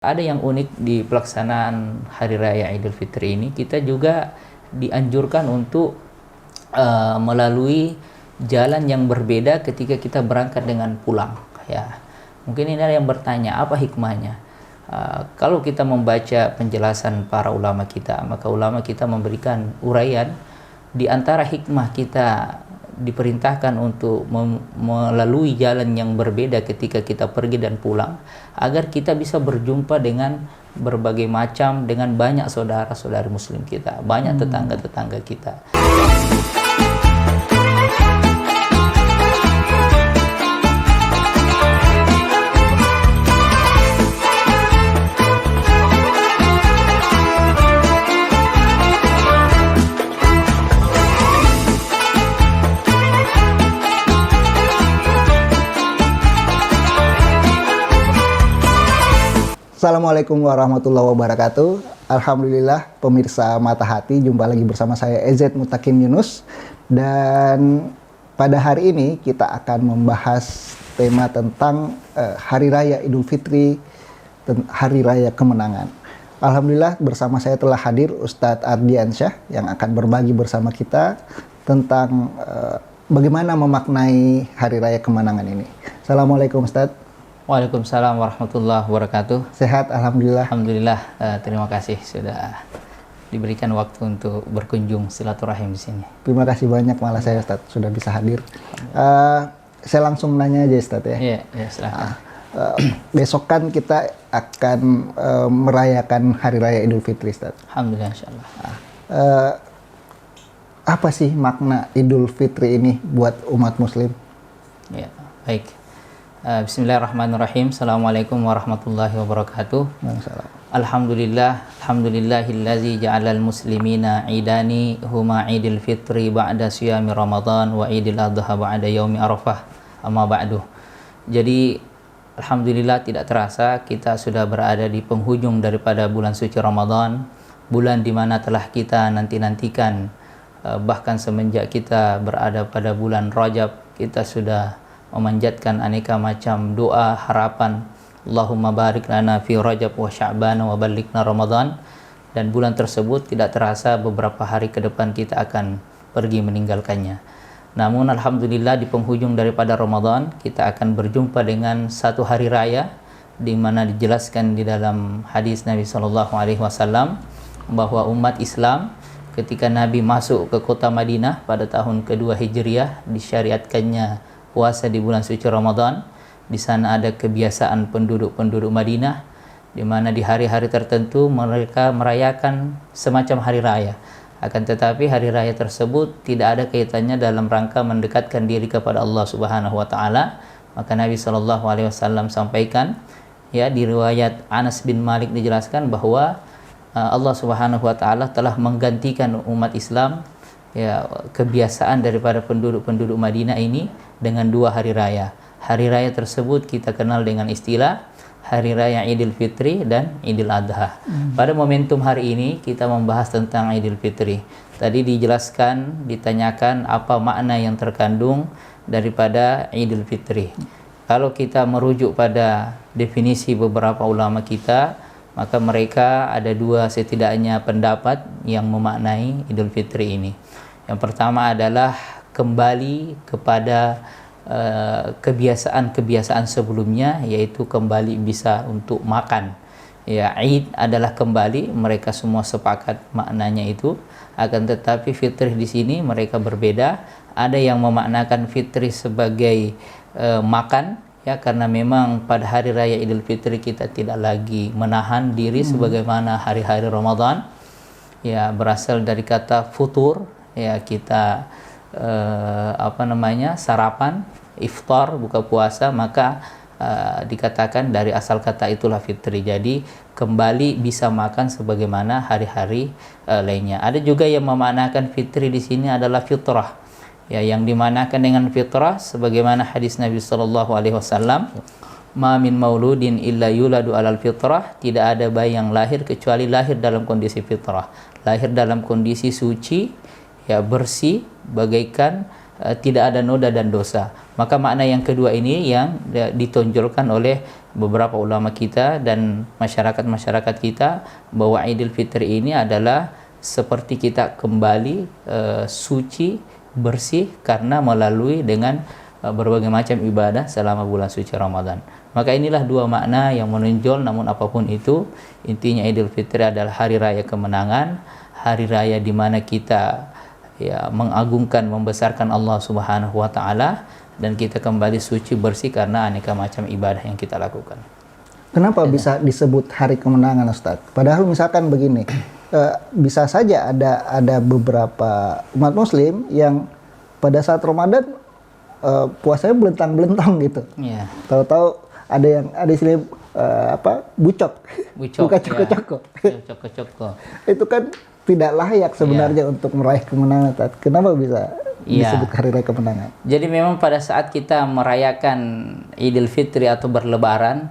Ada yang unik di pelaksanaan Hari Raya Idul Fitri ini, kita juga dianjurkan untuk melalui jalan yang berbeda ketika kita berangkat dengan pulang. Ya, mungkin ini ada yang bertanya, apa hikmahnya? Kalau kita membaca penjelasan para ulama kita, maka ulama kita memberikan uraian di antara hikmah kita diperintahkan untuk melalui jalan yang berbeda ketika kita pergi dan pulang, agar kita bisa berjumpa dengan berbagai macam, dengan banyak saudara-saudari muslim kita, banyak tetangga-tetangga kita. Assalamualaikum warahmatullahi wabarakatuh. Alhamdulillah pemirsa Mata Hati, jumpa lagi bersama saya EZ Mutakin Yunus. Dan pada hari ini kita akan membahas tema tentang Hari Raya Idul Fitri, Hari Raya Kemenangan. Alhamdulillah bersama saya telah hadir Ustadz Ardiansyah yang akan berbagi bersama kita tentang bagaimana memaknai Hari Raya Kemenangan ini. Assalamualaikum Ustadz. Waalaikumsalam warahmatullahi wabarakatuh. Sehat, alhamdulillah. Alhamdulillah, terima kasih sudah diberikan waktu untuk berkunjung silaturahim di sini. Terima kasih banyak malah saya Ustadz sudah bisa hadir. Saya langsung nanya aja Ustadz ya. Iya, silakan. Besok kan kita akan merayakan Hari Raya Idul Fitri Ustadz. Alhamdulillah, insyaallah. Apa sih makna Idul Fitri ini buat umat muslim? Ya, baik. Bismillahirrahmanirrahim. Assalamualaikum warahmatullahi wabarakatuh. Alhamdulillahillazi ja'alal muslimina idani huma idil fitri ba'da siyami Ramadan wa idil adha ba'da yaumi Arafah, amma ba'du. Jadi alhamdulillah tidak terasa kita sudah berada di penghujung daripada bulan suci Ramadan, bulan di mana telah kita nanti-nantikan, bahkan semenjak kita berada pada bulan Rajab, kita sudah memanjatkan aneka macam doa harapan, Allahumma barik lana fi Rajab wa Sya'ban wa ballighna Ramadan. Dan bulan tersebut tidak terasa beberapa hari ke depan kita akan pergi meninggalkannya. Namun alhamdulillah di penghujung daripada Ramadan kita akan berjumpa dengan satu hari raya di mana dijelaskan di dalam hadis Nabi SAW bahwa umat Islam ketika Nabi masuk ke kota Madinah pada tahun kedua Hijriah, disyariatkannya puasa di bulan suci Ramadan. Di sana ada kebiasaan penduduk-penduduk Madinah di mana di hari-hari tertentu mereka merayakan semacam hari raya. Akan tetapi hari raya tersebut tidak ada kaitannya dalam rangka mendekatkan diri kepada Allah Subhanahu wa taala. Maka Nabi SAW sampaikan, ya, di riwayat Anas bin Malik dijelaskan bahwa Allah Subhanahu wa taala telah menggantikan umat Islam, ya, kebiasaan daripada penduduk-penduduk Madinah ini dengan dua hari raya. Hari raya tersebut kita kenal dengan istilah Hari Raya Idul Fitri dan Idul Adha. Pada momentum hari ini kita membahas tentang Idul Fitri. Tadi dijelaskan, ditanyakan apa makna yang terkandung daripada Idul Fitri. Kalau kita merujuk pada definisi beberapa ulama kita, maka mereka ada dua setidaknya pendapat yang memaknai Idul Fitri ini. Yang pertama adalah kembali kepada kebiasaan-kebiasaan sebelumnya, yaitu kembali bisa untuk makan. Ya, Id adalah kembali, mereka semua sepakat maknanya itu. Akan tetapi fitri di sini mereka berbeda. Ada yang memaknakan fitri sebagai makan, ya, karena memang pada hari raya Idul Fitri kita tidak lagi menahan diri sebagaimana hari-hari Ramadan. Ya, berasal dari kata futur, ya, kita sarapan, iftar, buka puasa, maka dikatakan dari asal kata itulah fitri. Jadi kembali bisa makan sebagaimana hari-hari lainnya. Ada juga yang memaknakan fitri di sini adalah fitrah, ya, yang dimanakan dengan fitrah sebagaimana hadis Nabi SAW, ma min mauludin illa yuladu alal fitrah, tidak ada bayi yang lahir kecuali lahir dalam kondisi fitrah, lahir dalam kondisi suci, ya, bersih, bagaikan tidak ada noda dan dosa. Maka makna yang kedua ini yang ditonjolkan oleh beberapa ulama kita dan masyarakat kita bahwa Idul Fitri ini adalah seperti kita kembali suci, bersih karena melalui dengan berbagai macam ibadah selama bulan suci Ramadan. Maka inilah dua makna yang menonjol, namun apapun itu intinya Idul Fitri adalah hari raya kemenangan, hari raya di mana kita ya mengagungkan, membesarkan Allah Subhanahu wa taala, dan kita kembali suci, bersih karena aneka macam ibadah yang kita lakukan. Kenapa bisa disebut hari kemenangan, Ustadz? Padahal misalkan begini, bisa saja ada beberapa umat Muslim yang pada saat Ramadan puasanya belentang-belentang gitu. Yeah. Tahu-tahu ada istilah bucok, bukan ya. coko-coko. Coko-coko. Itu kan tidak layak sebenarnya untuk meraih kemenangan. Kenapa bisa disebut hari raya kemenangan? Jadi memang pada saat kita merayakan Idul Fitri atau berlebaran,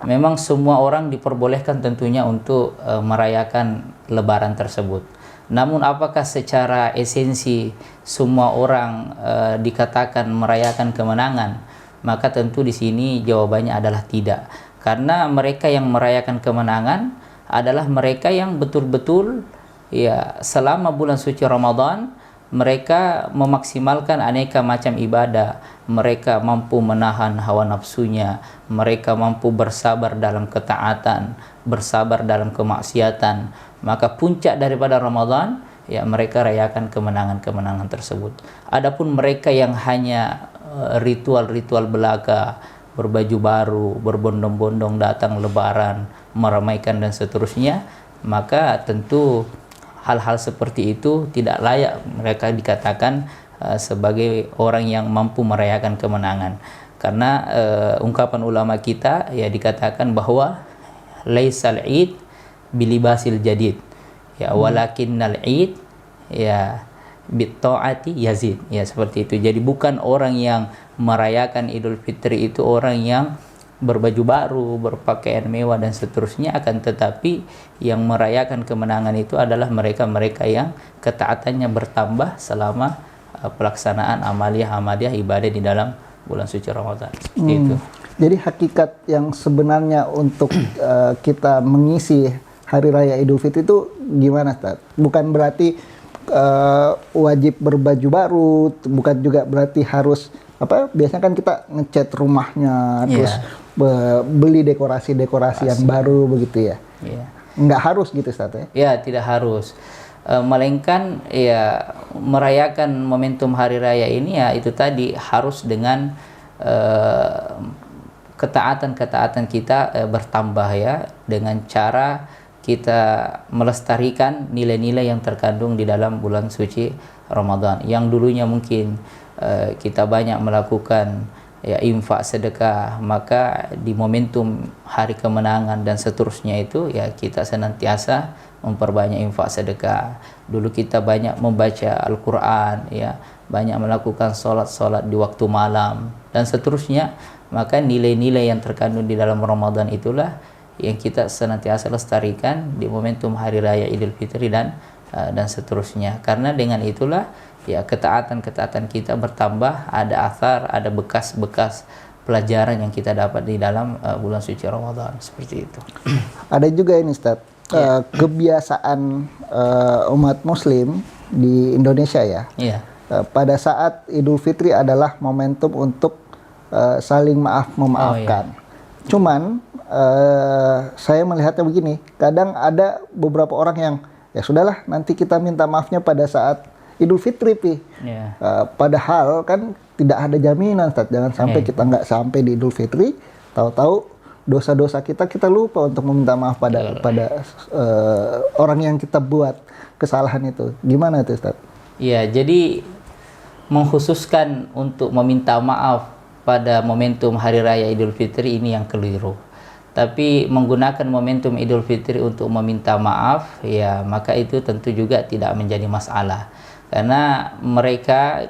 memang semua orang diperbolehkan tentunya untuk merayakan lebaran tersebut. Namun apakah secara esensi semua orang dikatakan merayakan kemenangan? Maka tentu di sini jawabannya adalah tidak. Karena mereka yang merayakan kemenangan adalah mereka yang betul-betul ya selama bulan suci Ramadan mereka memaksimalkan aneka macam ibadah, mereka mampu menahan hawa nafsunya, mereka mampu bersabar dalam ketaatan, bersabar dalam kemaksiatan. Maka puncak daripada Ramadan ya mereka rayakan kemenangan-kemenangan tersebut. Adapun mereka yang hanya ritual-ritual belaka, berbaju baru, berbondong-bondong datang lebaran, meramaikan dan seterusnya, maka tentu hal-hal seperti itu tidak layak mereka dikatakan sebagai orang yang mampu merayakan kemenangan. Karena ungkapan ulama kita ya dikatakan bahwa laisal id bilibasil jadid ya walakinnal id ya bitta'ati yazid, ya seperti itu. Jadi bukan orang yang merayakan Idul Fitri itu orang yang berbaju baru, berpakaian mewah dan seterusnya, akan tetapi yang merayakan kemenangan itu adalah mereka-mereka yang ketaatannya bertambah selama pelaksanaan amaliyah ibadah di dalam bulan suci Ramadan. Seperti itu. Jadi hakikat yang sebenarnya untuk kita mengisi hari raya Idul Fitri itu gimana, Ustaz? Bukan berarti wajib berbaju baru, bukan juga berarti harus biasanya kan kita ngecat rumahnya terus beli dekorasi-dekorasi yang baru begitu ya. Nggak harus gitu, Ustaz ya? Ya, tidak harus. Melainkan ya merayakan momentum hari raya ini ya itu tadi harus dengan ketaatan-ketaatan kita bertambah ya, dengan cara kita melestarikan nilai-nilai yang terkandung di dalam bulan suci Ramadan. Yang dulunya mungkin kita banyak melakukan ya infak sedekah, maka di momentum hari kemenangan dan seterusnya itu ya kita senantiasa memperbanyak infak sedekah. Dulu kita banyak membaca Al-Quran ya, banyak melakukan sholat di waktu malam dan seterusnya. Maka nilai-nilai yang terkandung di dalam Ramadan itulah yang kita senantiasa lestarikan di momentum hari raya Idul Fitri dan seterusnya. Karena dengan itulah ya ketaatan-ketaatan kita bertambah, ada athar, ada bekas-bekas pelajaran yang kita dapat di dalam bulan suci Ramadan, seperti itu. Ada juga ini, Ustaz, kebiasaan umat Muslim di Indonesia ya. Pada saat Idul Fitri adalah momentum untuk saling memaafkan. Cuman saya melihatnya begini, kadang ada beberapa orang yang ya sudahlah nanti kita minta maafnya pada saat Idul Fitri, padahal kan tidak ada jaminan, Ustaz. Jangan sampai kita nggak sampai di Idul Fitri, tahu-tahu dosa-dosa kita lupa untuk meminta maaf pada orang yang kita buat kesalahan itu. Gimana itu, Ustaz? Ya, jadi mengkhususkan untuk meminta maaf pada momentum hari raya Idul Fitri ini yang keliru. Tapi menggunakan momentum Idul Fitri untuk meminta maaf, ya maka itu tentu juga tidak menjadi masalah. Karena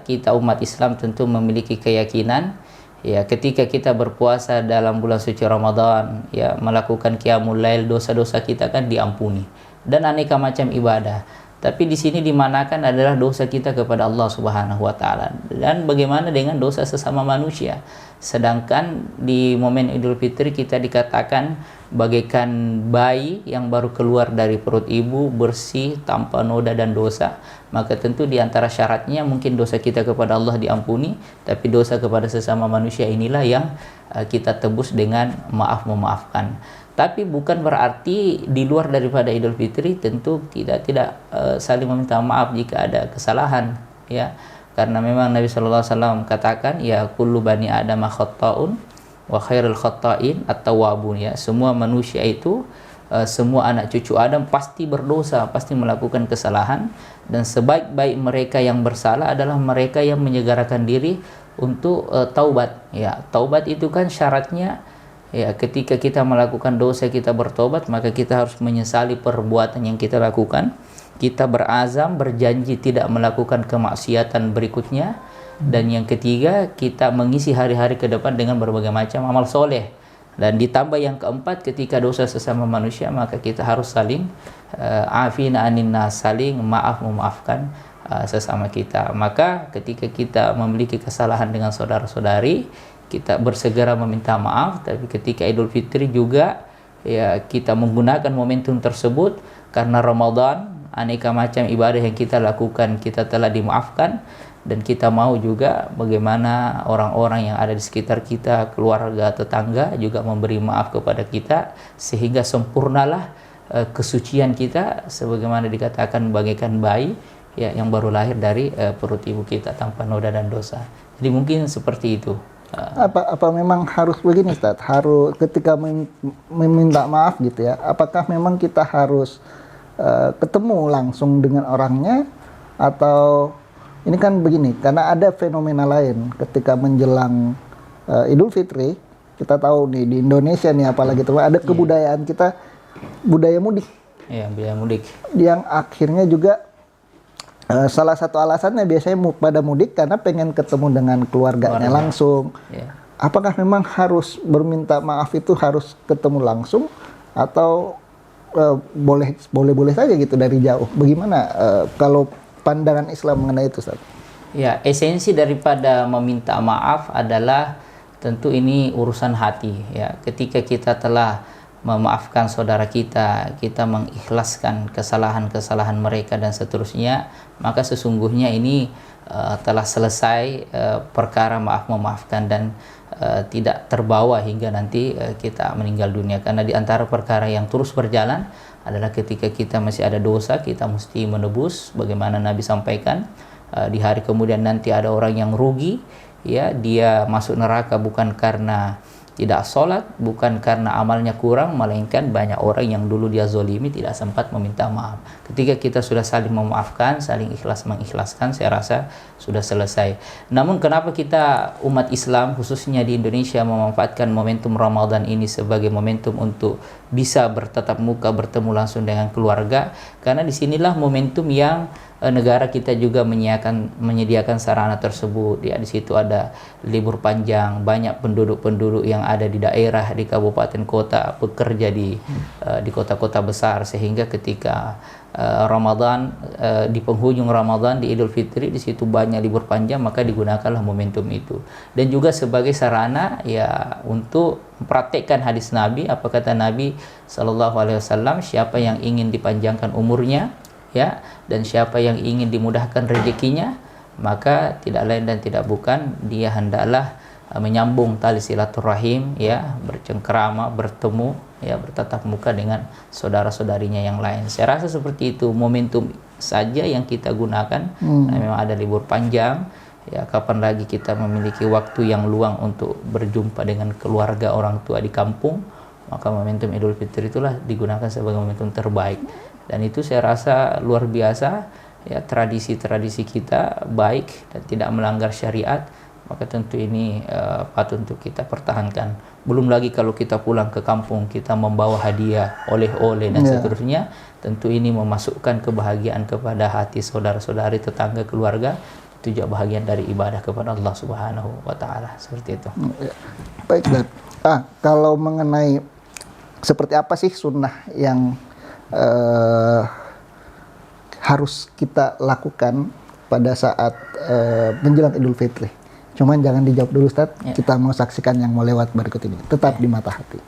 kita umat Islam tentu memiliki keyakinan, ya ketika kita berpuasa dalam bulan suci Ramadan, ya melakukan qiyamul lail, dosa-dosa kita kan diampuni. Dan aneka macam ibadah. Tapi di sini dimanakan adalah dosa kita kepada Allah Subhanahu wa taala. Dan bagaimana dengan dosa sesama manusia? Sedangkan di momen Idul Fitri kita dikatakan bagaikan bayi yang baru keluar dari perut ibu, bersih, tanpa noda dan dosa. Maka tentu di antara syaratnya mungkin dosa kita kepada Allah diampuni, tapi dosa kepada sesama manusia inilah yang kita tebus dengan maaf memaafkan. Tapi bukan berarti di luar daripada Idul Fitri tentu tidak saling meminta maaf jika ada kesalahan, ya. Karena memang Nabi Shallallahu Alaihi Wasallam katakan, ya kullu bani Adam khata'un wa khairul khata'in at-tawwabun, ya. Semua manusia itu, semua anak cucu Adam pasti berdosa, pasti melakukan kesalahan, dan sebaik-baik mereka yang bersalah adalah mereka yang menyegerakan diri untuk taubat, ya. Taubat itu kan syaratnya, ya, ketika kita melakukan dosa kita bertobat, maka kita harus menyesali perbuatan yang kita lakukan. Kita berazam, berjanji tidak melakukan kemaksiatan berikutnya. Dan yang ketiga, kita mengisi hari-hari ke depan dengan berbagai macam amal soleh. Dan ditambah yang keempat, ketika dosa sesama manusia, maka kita harus saling afina anin nas, saling maaf memaafkan sesama kita. Maka ketika kita memiliki kesalahan dengan saudara-saudari, kita bersegera meminta maaf. Tapi ketika Idul Fitri juga, ya, kita menggunakan momentum tersebut karena Ramadan, aneka macam ibadah yang kita lakukan kita telah dimaafkan, dan kita mau juga bagaimana orang-orang yang ada di sekitar kita, keluarga, tetangga juga memberi maaf kepada kita, sehingga sempurnalah kesucian kita sebagaimana dikatakan bagaikan bayi, ya, yang baru lahir dari perut ibu kita tanpa noda dan dosa. Jadi mungkin seperti itu. Apa memang harus begini, Ustaz? Harus ketika meminta maaf gitu ya, apakah memang kita harus ketemu langsung dengan orangnya, atau ini kan begini, karena ada fenomena lain ketika menjelang Idul Fitri, kita tahu nih di Indonesia nih apalagi tuh ada kebudayaan kita, budaya mudik. Iya, budaya mudik. Yang akhirnya juga salah satu alasannya biasanya pada mudik karena pengen ketemu dengan keluarganya langsung. Yeah. Apakah memang harus berminta maaf itu harus ketemu langsung, atau boleh saja gitu dari jauh? Bagaimana kalau pandangan Islam mengenai itu, Ustaz? Ya, esensi daripada meminta maaf adalah tentu ini urusan hati, ya. Ketika kita telah memaafkan saudara kita, kita mengikhlaskan kesalahan-kesalahan mereka dan seterusnya, maka sesungguhnya ini telah selesai perkara maaf memaafkan, dan tidak terbawa hingga nanti kita meninggal dunia. Karena di antara perkara yang terus berjalan adalah ketika kita masih ada dosa, kita mesti menebus. Bagaimana Nabi sampaikan, di hari kemudian nanti ada orang yang rugi, ya, dia masuk neraka bukan karena tidak sholat, bukan karena amalnya kurang, melainkan banyak orang yang dulu dia zolimi tidak sempat meminta maaf. Ketika kita sudah saling memaafkan, saling ikhlas mengikhlaskan, saya rasa sudah selesai. Namun kenapa kita umat Islam khususnya di Indonesia memanfaatkan momentum Ramadan ini sebagai momentum untuk bisa bertatap muka, bertemu langsung dengan keluarga? Karena disinilah momentum yang negara kita juga menyediakan sarana tersebut. Ya, di situ ada libur panjang, banyak penduduk-penduduk yang ada di daerah, di kabupaten kota, bekerja di kota-kota besar, sehingga ketika Ramadan, di penghujung Ramadan, di Idul Fitri, di situ banyak libur panjang, maka digunakanlah momentum itu. Dan juga sebagai sarana, ya, untuk mempraktekkan hadis Nabi. Apa kata Nabi Sallallahu Alaihi Wasallam? Siapa yang ingin dipanjangkan umurnya, ya, dan siapa yang ingin dimudahkan rezekinya, maka tidak lain dan tidak bukan dia hendaklah menyambung tali silaturahim, ya, bercengkerama, bertemu, ya, bertatap muka dengan saudara-saudarinya yang lain. Saya rasa seperti itu momentum saja yang kita gunakan. Nah, memang ada libur panjang, ya, kapan lagi kita memiliki waktu yang luang untuk berjumpa dengan keluarga, orang tua di kampung, maka momentum Idul Fitri itulah digunakan sebagai momentum terbaik. Dan itu saya rasa luar biasa, ya, tradisi-tradisi kita baik dan tidak melanggar syariat, maka tentu ini patut untuk kita pertahankan. Belum lagi kalau kita pulang ke kampung, kita membawa hadiah, oleh-oleh dan seterusnya, tentu ini memasukkan kebahagiaan kepada hati saudara-saudari, tetangga, keluarga. Itu juga bahagian dari ibadah kepada Allah Subhanahu wa Ta'ala. Seperti itu. Baik, dan kalau mengenai seperti apa sih sunnah yang harus kita lakukan pada saat menjelang Idul Fitri? Cuman jangan dijawab dulu Ustadz, kita mau saksikan yang mau lewat berikut ini. Tetap di Mata Hati.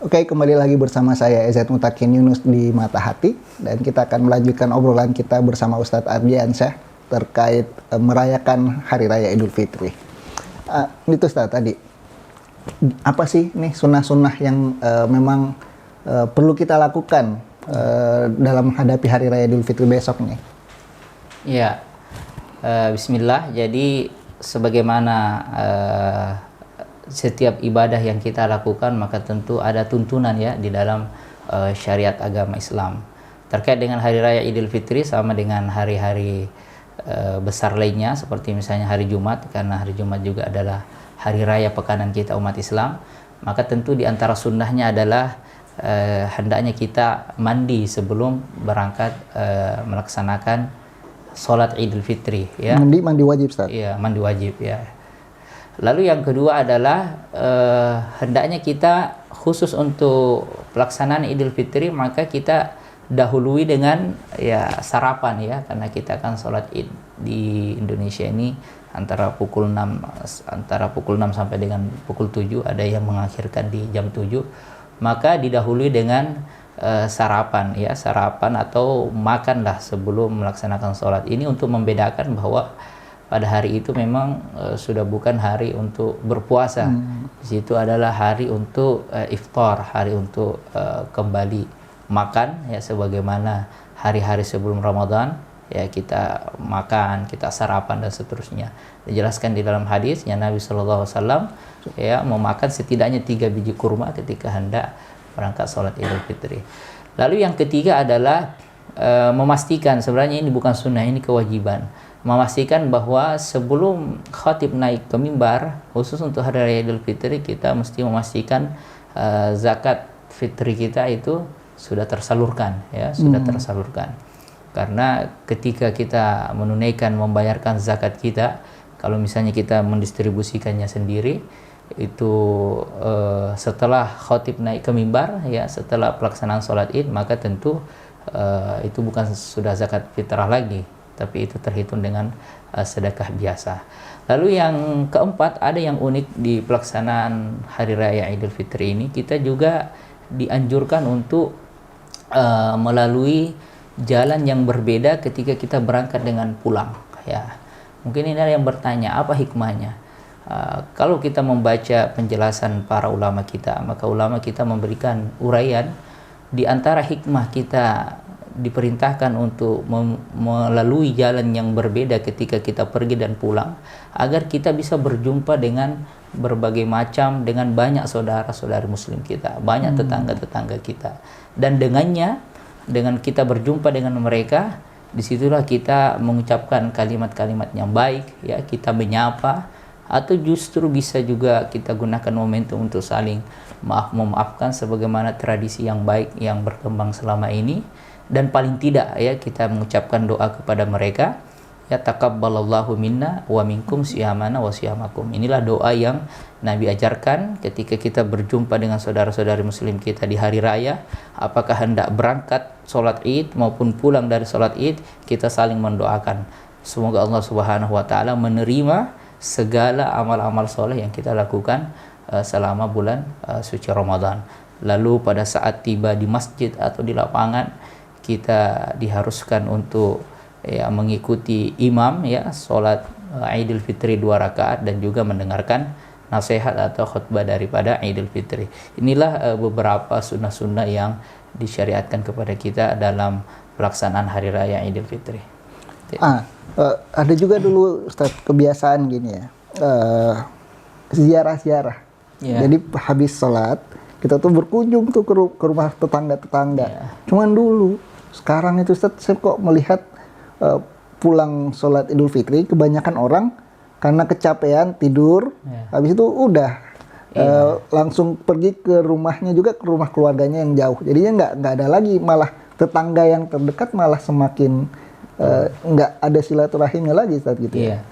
Oke, kembali lagi bersama saya EZ Mutakin Yunus di Mata Hati, dan kita akan melanjutkan obrolan kita bersama Ustadz Ardiansyah terkait merayakan Hari Raya Idul Fitri. Itu Ustadz tadi, apa sih nih sunnah-sunnah yang memang perlu kita lakukan dalam menghadapi Hari Raya Idul Fitri besok nih? Ya, Bismillah. Jadi sebagaimana setiap ibadah yang kita lakukan, maka tentu ada tuntunan ya di dalam syariat agama Islam. Terkait dengan Hari Raya Idul Fitri sama dengan hari-hari besar lainnya, seperti misalnya hari Jumat, karena hari Jumat juga adalah hari raya pekanan kita umat Islam, maka tentu di antara sunnahnya adalah hendaknya kita mandi sebelum berangkat melaksanakan sholat Idul Fitri. Ya. Mandi wajib, Ustaz? Iya, mandi wajib ya. Lalu yang kedua adalah hendaknya kita khusus untuk pelaksanaan Idul Fitri, maka kita dahului dengan ya sarapan ya, karena kita kan sholat Id di Indonesia ini antara pukul 6 sampai dengan pukul 7, ada yang mengakhirkan di jam 7, maka didahului dengan sarapan ya, sarapan atau makanlah sebelum melaksanakan sholat. Ini untuk membedakan bahwa pada hari itu memang sudah bukan hari untuk berpuasa. Di situ adalah hari untuk iftar, hari untuk kembali makan ya, sebagaimana hari-hari sebelum Ramadan ya, kita makan, kita sarapan dan seterusnya. Dijelaskan di dalam hadis yang Nabi SAW ya memakan setidaknya 3 biji kurma ketika hendak berangkat sholat Idul Fitri. Lalu yang ketiga adalah memastikan, sebenarnya ini bukan sunnah, ini kewajiban, memastikan bahwa sebelum khatib naik ke mimbar khusus untuk hari raya Idul Fitri, kita mesti memastikan zakat fitri kita itu sudah tersalurkan ya, sudah tersalurkan. Karena ketika kita menunaikan, membayarkan zakat kita, kalau misalnya kita mendistribusikannya sendiri, itu setelah khatib naik ke mimbar ya, setelah pelaksanaan sholat Id, maka tentu itu bukan sudah zakat fitrah lagi, tapi itu terhitung dengan sedekah biasa. Lalu yang keempat, ada yang unik di pelaksanaan Hari Raya Idul Fitri ini, kita juga dianjurkan untuk melalui jalan yang berbeda ketika kita berangkat dengan pulang ya. Mungkin ini ada yang bertanya, apa hikmahnya? Kalau kita membaca penjelasan para ulama kita, maka ulama kita memberikan uraian, di antara hikmah kita diperintahkan untuk melalui jalan yang berbeda ketika kita pergi dan pulang, agar kita bisa berjumpa dengan berbagai macam, dengan banyak saudara-saudari muslim kita, banyak tetangga-tetangga kita, dan dengan kita berjumpa dengan mereka, disitulah kita mengucapkan kalimat-kalimat yang baik ya, kita menyapa, atau justru bisa juga kita gunakan momentum untuk saling memaafkan sebagaimana tradisi yang baik yang berkembang selama ini. Dan paling tidak ya, kita mengucapkan doa kepada mereka ya, taqabbalallahu minna wa minkum siyamana wa siyamakum. Inilah doa yang Nabi ajarkan ketika kita berjumpa dengan saudara-saudari muslim kita di hari raya, apakah hendak berangkat sholat Id maupun pulang dari sholat Id, kita saling mendoakan semoga Allah Subhanahu wa taala menerima segala amal-amal soleh yang kita lakukan selama bulan suci Ramadan. Lalu pada saat tiba di masjid atau di lapangan, kita diharuskan untuk ya mengikuti imam ya, sholat Idul Fitri 2 rakaat dan juga mendengarkan nasihat atau khutbah daripada Idul Fitri. Inilah beberapa sunnah-sunnah yang disyariatkan kepada kita dalam pelaksanaan Hari Raya Idul Fitri. Ada juga dulu Ustaz kebiasaan gini ya, ziarah-ziarah. Jadi habis sholat kita tuh berkunjung tuh ke rumah tetangga-tetangga. Cuman dulu, sekarang itu Ustaz saya kok melihat pulang sholat Idul Fitri kebanyakan orang karena kecapean tidur, habis itu udah langsung pergi ke rumahnya juga, ke rumah keluarganya yang jauh. Jadinya nggak ada lagi, malah tetangga yang terdekat malah semakin nggak ada silaturahimnya lagi saat gitu ya.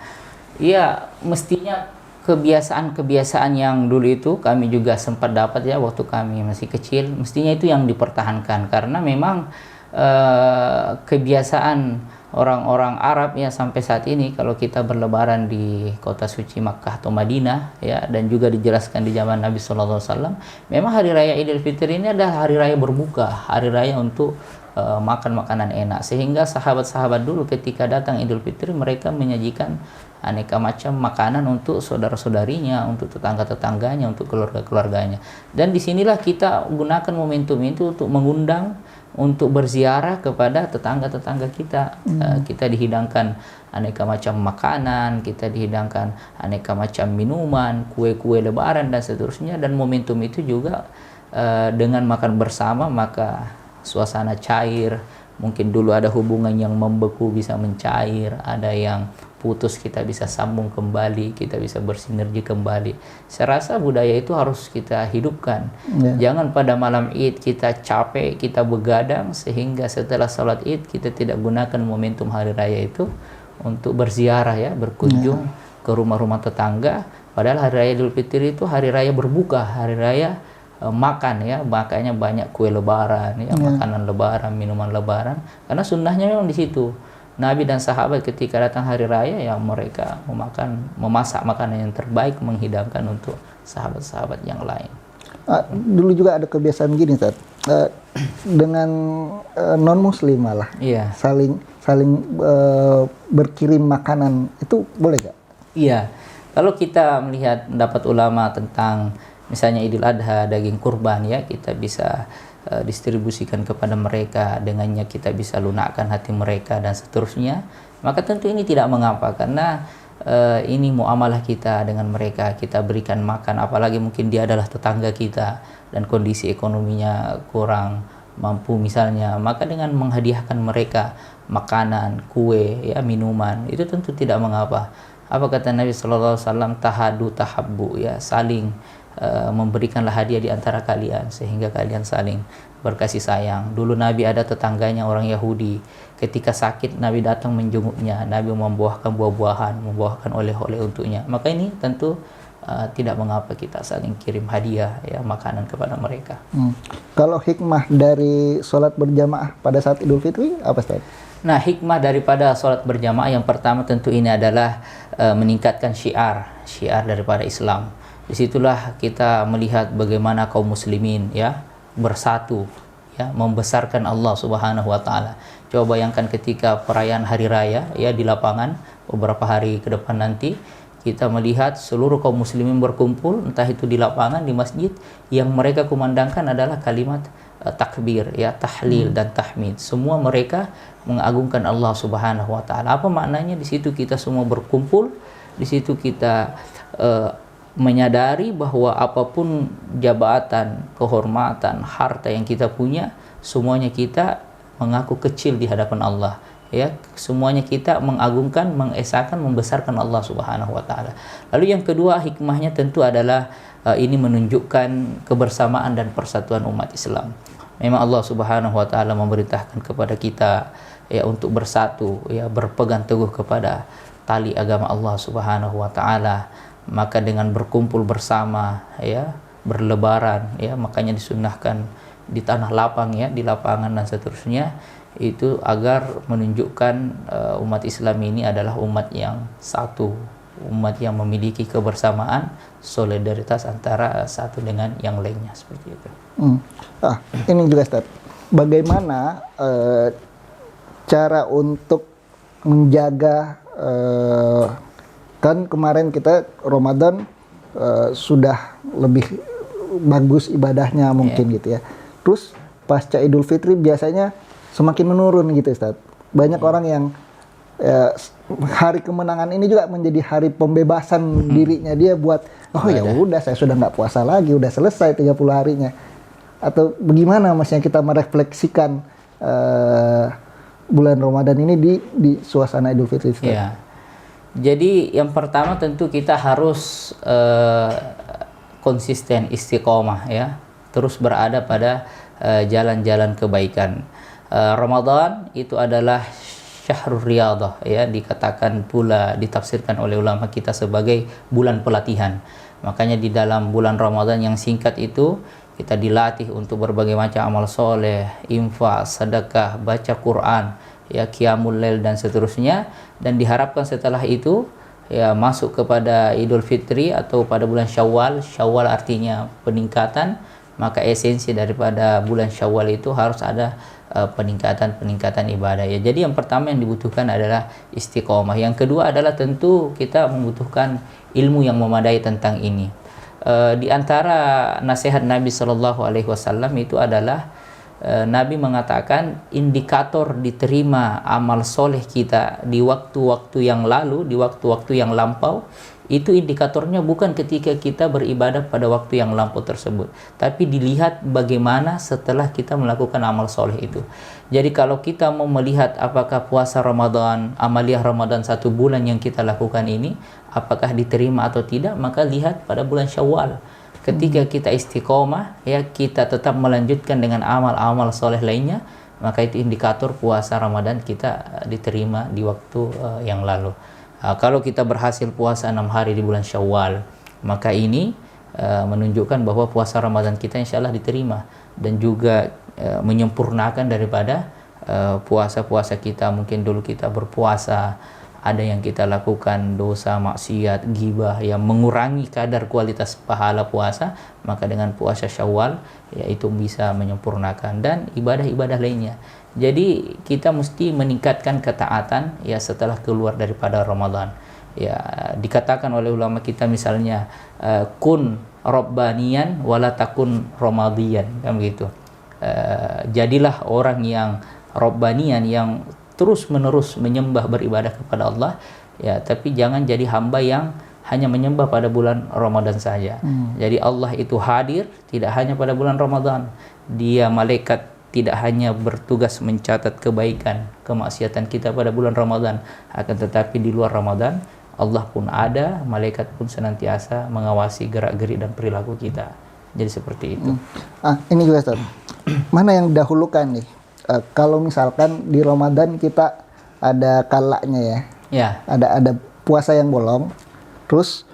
Iya, mestinya kebiasaan-kebiasaan yang dulu itu kami juga sempat dapat ya waktu kami masih kecil, mestinya itu yang dipertahankan karena memang kebiasaan orang-orang Arab ya sampai saat ini kalau kita berlebaran di kota suci Makkah atau Madinah ya, dan juga dijelaskan di zaman Nabi SAW, memang hari raya Idul Fitri ini adalah hari raya berbuka, hari raya untuk makan makanan enak, sehingga sahabat-sahabat dulu ketika datang Idul Fitri mereka menyajikan aneka macam makanan untuk saudara-saudarinya, untuk tetangga-tetangganya, untuk keluarga-keluarganya. Dan disinilah kita gunakan momentum itu untuk mengundang, untuk berziarah kepada tetangga-tetangga kita. Kita dihidangkan aneka macam makanan, kita dihidangkan aneka macam minuman, kue-kue lebaran dan seterusnya. Dan momentum itu juga dengan makan bersama maka suasana cair. Mungkin dulu ada hubungan yang membeku bisa mencair, ada yang putus kita bisa sambung kembali, kita bisa bersinergi kembali. Saya rasa budaya itu harus kita hidupkan. Jangan pada malam Id kita capek, kita begadang sehingga setelah sholat Id kita tidak gunakan momentum hari raya itu untuk berziarah ya, berkunjung ke rumah-rumah tetangga. Padahal hari raya Idul Fitri itu hari raya berbuka, hari raya makan ya, makanya banyak kue lebaran ya, makanan lebaran, minuman lebaran, karena sunnahnya memang di situ. Nabi dan sahabat ketika datang hari raya ya mereka memasak makanan yang terbaik, menghidangkan untuk sahabat-sahabat yang lain. Dulu juga ada kebiasaan gini, Ustaz. Dengan non muslim malah saling berkirim makanan, itu boleh gak? Iya, kalau kita melihat pendapat ulama tentang misalnya Idul Adha, daging kurban ya, kita bisa distribusikan kepada mereka, dengannya kita bisa lunakkan hati mereka dan seterusnya, maka tentu ini tidak mengapa karena ini muamalah kita dengan mereka, kita berikan makan, apalagi mungkin dia adalah tetangga kita dan kondisi ekonominya kurang mampu misalnya, maka dengan menghadiahkan mereka makanan, kue ya, minuman, itu tentu tidak mengapa. Apa kata Nabi SAW, tahadu tahabbu ya, saling memberikanlah hadiah di antara kalian sehingga kalian saling berkasih sayang. Dulu Nabi ada tetangganya orang Yahudi, ketika sakit Nabi datang menjenguknya, Nabi membuahkan buah-buahan, membuahkan oleh-oleh untuknya. Maka ini tentu tidak mengapa kita saling kirim hadiah ya, makanan kepada mereka. Kalau hikmah dari sholat berjamaah pada saat Idul Fitri apa, Ustaz? Nah, hikmah daripada sholat berjamaah yang pertama tentu ini adalah meningkatkan syiar daripada Islam. Disitulah kita melihat bagaimana kaum muslimin ya bersatu ya, membesarkan Allah Subhanahu wa taala. Coba bayangkan ketika perayaan hari raya ya di lapangan beberapa hari ke depan nanti, kita melihat seluruh kaum muslimin berkumpul, entah itu di lapangan, di masjid, yang mereka kumandangkan adalah kalimat takbir ya, tahlil dan tahmid. Semua mereka mengagungkan Allah Subhanahu wa taala. Apa maknanya? Di situ kita semua berkumpul, di situ kita menyadari bahwa apapun jabatan, kehormatan, harta yang kita punya, semuanya kita mengaku kecil di hadapan Allah ya, semuanya kita mengagungkan, mengesahkan, membesarkan Allah Subhanahu wa taala. Lalu yang kedua hikmahnya tentu adalah ini menunjukkan kebersamaan dan persatuan umat Islam. Memang Allah Subhanahu wa taala memerintahkan kepada kita ya untuk bersatu ya, berpegang teguh kepada tali agama Allah Subhanahu wa taala. Maka dengan berkumpul bersama ya, berlebaran ya, makanya disunnahkan di tanah lapang ya, di lapangan dan seterusnya, itu agar menunjukkan umat Islam ini adalah umat yang satu, umat yang memiliki kebersamaan, solidaritas antara satu dengan yang lainnya, seperti itu. Ini juga, Ustaz, bagaimana cara untuk menjaga kan kemarin kita Ramadan sudah lebih bagus ibadahnya mungkin gitu ya. Terus pasca Idul Fitri biasanya semakin menurun gitu, Ustaz. Banyak orang yang hari kemenangan ini juga menjadi hari pembebasan dirinya dia buat ya udah saya sudah nggak puasa lagi, udah selesai 30 harinya. Atau bagaimana maksudnya kita merefleksikan bulan Ramadan ini di suasana Idul Fitri, Ustaz? Iya. Jadi yang pertama tentu kita harus konsisten, istiqomah ya, terus berada pada jalan-jalan kebaikan. Ramadan itu adalah syahrul riyadah ya, dikatakan pula, ditafsirkan oleh ulama kita sebagai bulan pelatihan. Makanya di dalam bulan Ramadan yang singkat itu kita dilatih untuk berbagai macam amal soleh, infak, sedekah, baca Quran, ya, qiyamul lail dan seterusnya. Dan diharapkan setelah itu ya masuk kepada Idul Fitri atau pada bulan Syawal. Syawal artinya peningkatan, maka esensi daripada bulan Syawal itu harus ada peningkatan ibadah ya. Jadi yang pertama yang dibutuhkan adalah istiqomah. Yang kedua adalah tentu kita membutuhkan ilmu yang memadai tentang ini. Di antara nasihat Nabi Shallallahu Alaihi Wasallam itu adalah Nabi mengatakan indikator diterima amal soleh kita di waktu-waktu yang lalu, di waktu-waktu yang lampau, itu indikatornya bukan ketika kita beribadah pada waktu yang lampau tersebut, tapi dilihat bagaimana setelah kita melakukan amal soleh itu. Jadi kalau kita mau melihat apakah puasa Ramadan, amaliyah Ramadan 1 bulan yang kita lakukan ini, apakah diterima atau tidak, maka lihat pada bulan Syawal. Ketika kita istiqomah, ya, kita tetap melanjutkan dengan amal-amal soleh lainnya, maka itu indikator puasa Ramadan kita diterima di waktu yang lalu. Kalau kita berhasil puasa 6 hari di bulan Syawal, maka ini menunjukkan bahwa puasa Ramadan kita insya Allah diterima, dan juga menyempurnakan daripada puasa-puasa kita. Mungkin dulu kita berpuasa, ada yang kita lakukan dosa, maksiat, ghibah yang mengurangi kadar kualitas pahala puasa, maka dengan puasa Syawal ya itu bisa menyempurnakan, dan ibadah-ibadah lainnya. Jadi kita mesti meningkatkan ketaatan ya setelah keluar daripada Ramadan. Ya, dikatakan oleh ulama kita misalnya kun rabbaniyan wala takun ramadiyan, kan begitu. Jadilah orang yang rabbaniyan, yang terus-menerus menyembah, beribadah kepada Allah ya, tapi jangan jadi hamba yang hanya menyembah pada bulan Ramadan saja. Jadi Allah itu hadir tidak hanya pada bulan Ramadan. Dia malaikat tidak hanya bertugas mencatat kebaikan, kemaksiatan kita pada bulan Ramadan, akan tetapi di luar Ramadan Allah pun ada, malaikat pun senantiasa mengawasi gerak-gerik dan perilaku kita. Jadi seperti itu. Ini juga Ustaz. Mana yang dahulukan nih? Kalau misalkan di Ramadan kita ada kalanya ya. Ya. Ada puasa yang bolong, terus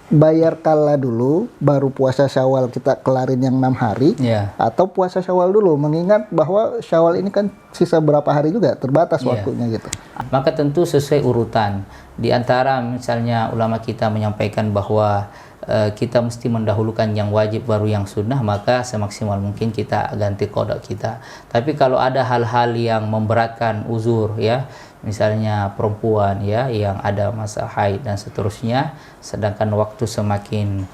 bayar kala dulu, baru puasa Syawal kita kelarin yang 6 hari, ya. Atau puasa Syawal dulu, mengingat bahwa Syawal ini kan sisa berapa hari juga, terbatas waktunya gitu. Maka tentu sesuai urutan. Di antara misalnya ulama kita menyampaikan bahwa kita mesti mendahulukan yang wajib baru yang sunnah, maka semaksimal mungkin kita ganti qada kita. Tapi kalau ada hal-hal yang memberatkan, uzur ya, misalnya perempuan ya yang ada masa haid dan seterusnya, sedangkan waktu semakin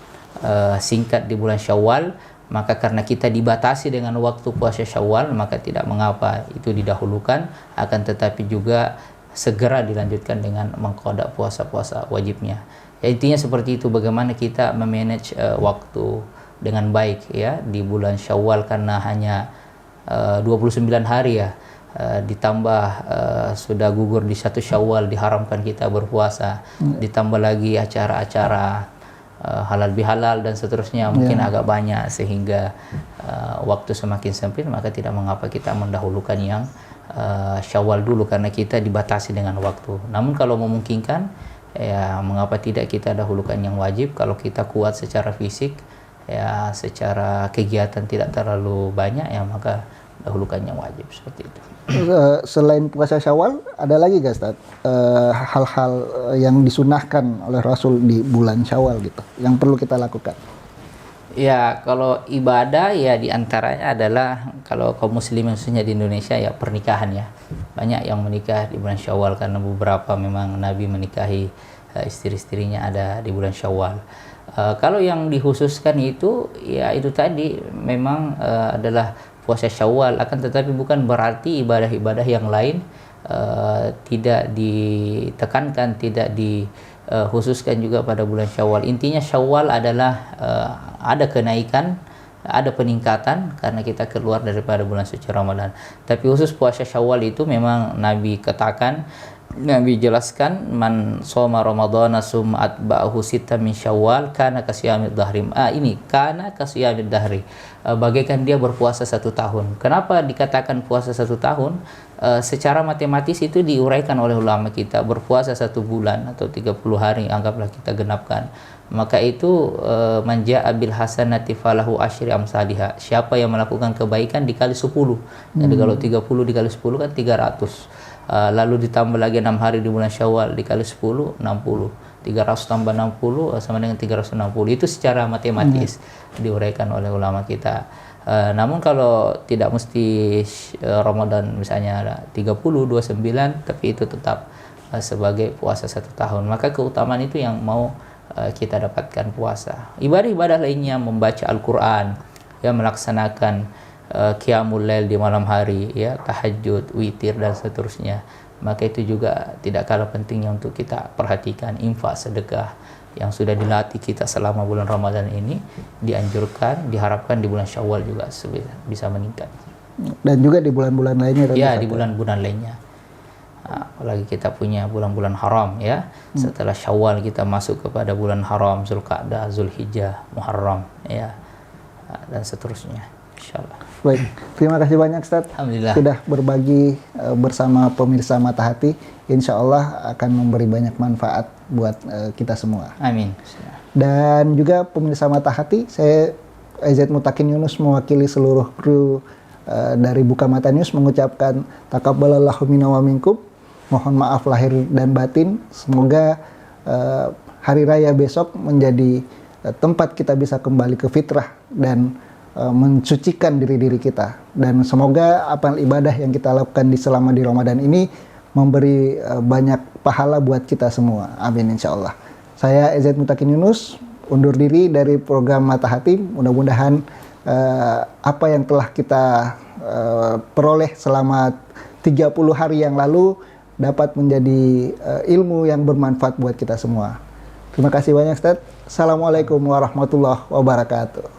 singkat di bulan Syawal, maka karena kita dibatasi dengan waktu puasa Syawal, maka tidak mengapa itu didahulukan, akan tetapi juga segera dilanjutkan dengan mengqada puasa-puasa wajibnya. Ya, intinya seperti itu, bagaimana kita memanage waktu dengan baik ya di bulan Syawal, karena hanya 29 hari ya, ditambah sudah gugur di 1 Syawal, diharamkan kita berpuasa, ditambah lagi acara-acara halal bihalal dan seterusnya mungkin agak banyak, sehingga waktu semakin sempit, maka tidak mengapa kita mendahulukan yang Syawal dulu karena kita dibatasi dengan waktu. Namun kalau memungkinkan ya mengapa tidak kita dahulukan yang wajib. Kalau kita kuat secara fisik ya, secara kegiatan tidak terlalu banyak ya, maka dahulukan yang wajib, seperti itu. Selain puasa Syawal, ada lagi gak Ustaz hal-hal yang disunahkan oleh Rasul di bulan Syawal gitu, yang perlu kita lakukan? Ya, kalau ibadah ya diantaranya adalah, kalau kaum muslimin khususnya di Indonesia ya pernikahan ya. Banyak yang menikah di bulan Syawal, karena beberapa memang Nabi menikahi istri-istrinya ada di bulan Syawal. Kalau yang dikhususkan itu ya itu tadi memang adalah puasa Syawal, akan tetapi bukan berarti ibadah-ibadah yang lain tidak ditekankan, tidak dikhususkan juga pada bulan Syawal. Intinya Syawal adalah ada kenaikan, ada peningkatan karena kita keluar daripada bulan suci Ramadan. Tapi khusus puasa Syawal itu memang Nabi katakan Nabi jelaskan man shoma ramadhana summa atba'ahu sita min syawal kana kasiyamid dahri. Ini kana kasiyamid dahri, bagaikan dia berpuasa 1 tahun. Kenapa dikatakan puasa 1 tahun? Secara matematis itu diuraikan oleh ulama kita, berpuasa 1 bulan atau 30 hari anggaplah kita genapkan, maka itu manja bil hasanati falahu asyri amsalihha. Siapa yang melakukan kebaikan dikali 10. Jadi kalau 30 dikali 10 kan 300. Lalu ditambah lagi 6 hari di bulan Syawal dikali 10, 60. 300 tambah 60 sama dengan 360. Itu secara matematis diuraikan oleh ulama kita. Namun kalau tidak mesti Ramadan misalnya 30, 29, tapi itu tetap sebagai puasa 1 tahun. Maka keutamaan itu yang mau kita dapatkan puasa. Ibadah-ibadah lainnya, membaca Al-Quran, ya, melaksanakan qiyamul lail di malam hari, ya, tahajud, witir dan seterusnya, maka itu juga tidak kalah pentingnya untuk kita perhatikan. Infak, sedekah yang sudah dilatih kita selama bulan Ramadan ini dianjurkan, diharapkan di bulan Syawal juga bisa meningkat, dan juga di bulan-bulan lainnya ya, di bulan-bulan lainnya. Apalagi kita punya bulan-bulan haram, ya. Setelah Syawal kita masuk kepada bulan haram, Zulqa'dah, Zulhijjah, Muharram, ya, dan seterusnya, insyaallah. Baik, terima kasih banyak Ustadz. Alhamdulillah. Sudah berbagi bersama pemirsa Mata Hati. Insya Allah akan memberi banyak manfaat buat kita semua. Amin. Dan juga pemirsa Mata Hati, saya EZ Mutakin Yunus mewakili seluruh kru dari Buka Mata News mengucapkan takabbalallahu minna wa minkum. Mohon maaf lahir dan batin. Semoga hari raya besok menjadi tempat kita bisa kembali ke fitrah dan mensucikan diri-diri kita, dan semoga amal ibadah yang kita lakukan selama di Ramadan ini memberi banyak pahala buat kita semua. Amin, insya Allah. Saya EZ Mutakin Yunus undur diri dari program Mata Hati. Mudah-mudahan apa yang telah kita peroleh selama 30 hari yang lalu dapat menjadi ilmu yang bermanfaat buat kita semua. Terima kasih banyak Ustadz. Assalamualaikum warahmatullahi wabarakatuh.